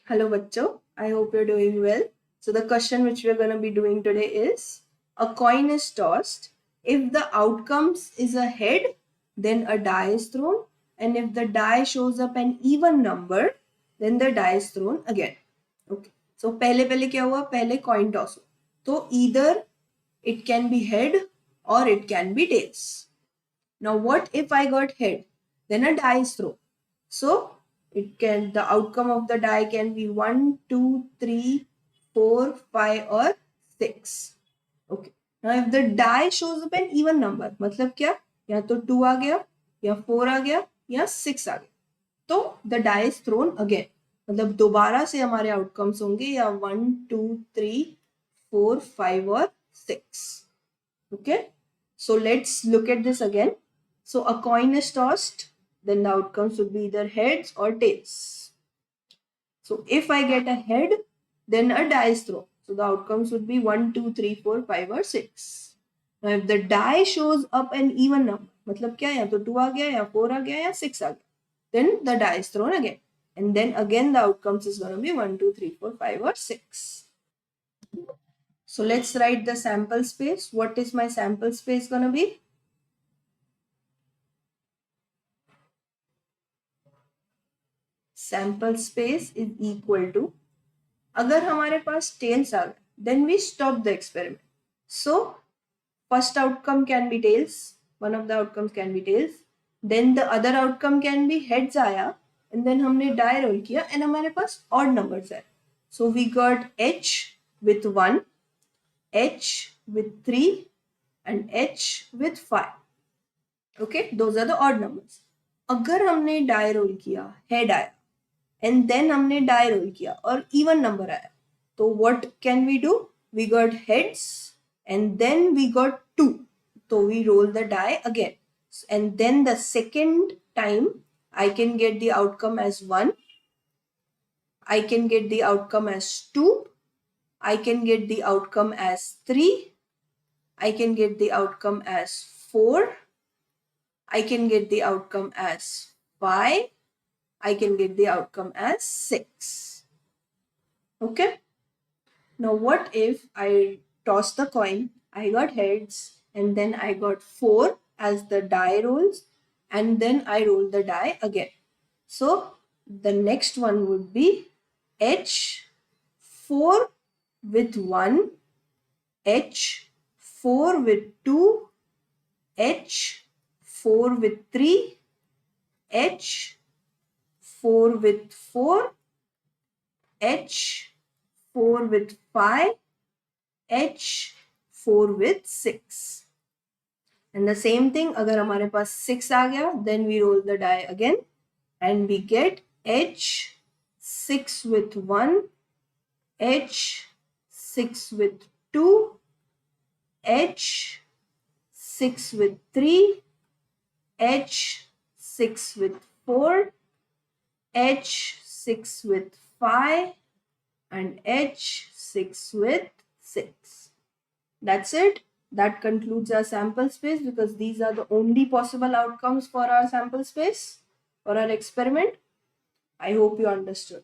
Hello, bachcho. I hope you're doing well. So the question which we're going to be doing today is a coin is tossed. If the outcomes is a head, then a die is thrown. And if the die shows up an even number, then the die is thrown again. Okay. So पहले क्या हुआ? पहले coin toss. So either it can be head or it can be tails. Now what if I got head? Then a die is thrown. So the outcome of the die can be 1, 2, 3, 4, 5 or 6. Okay. Now if the die shows up an even number, मतलब क्या? या तो 2 आ गया, या 4 आ गया, या 6 आ गया. तो the die is thrown again. मतलब दोबारा से हमारे outcomes होंगे या 1, 2, 3, 4, 5 और 6. Okay. So let's look at this again. So a coin is tossed, then the outcomes would be either heads or tails. So if I get a head, then a die is thrown. So the outcomes would be 1, 2, 3, 4, 5 or 6. Now if the die shows up an even number, मतलब क्या या तो 2 आ गया या 4 आ गया या 6 आ गया, then the die is thrown again. And then again the outcomes is going to be 1, 2, 3, 4, 5 or 6. So let's write the sample space. What is my sample space going to be? Sample space is equal to, अगर हमारे पास tails आ गए, then we stop the experiment. So first outcome can be tails, one of the outcomes can be tails, then the other outcome can be heads आया, and then हमने die roll किया and हमारे पास odd numbers है. So we got H with 1, H with 3 and H with 5. Okay, those are the odd numbers. अगर हमने die roll किया, head आया, and then हमने die roll किया और even number आया, तो what can we do? We got heads and then we got 2, so we roll the die again, and then the second time I can get the outcome as 1, I can get the outcome as 2, I can get the outcome as 3, I can get the outcome as 4, I can get the outcome as 5, I can get the outcome as 6. Okay. Now what if I toss the coin, I got heads and then I got 4 as the die rolls and then I roll the die again. So the next one would be H4 with 1, H4 with 2, H4 with 3, H4 with 4, H4 with 5, H4 with 6. And the same thing, अगर हमारे पास 6 आ गया, then we roll the die again and we get H6 with 1, H6 with 2, H6 with 3, H6 with 4, H6 with 5 and H6 with 6. That's it. That concludes our sample space because these are the only possible outcomes for our sample space for our experiment. I hope you understood.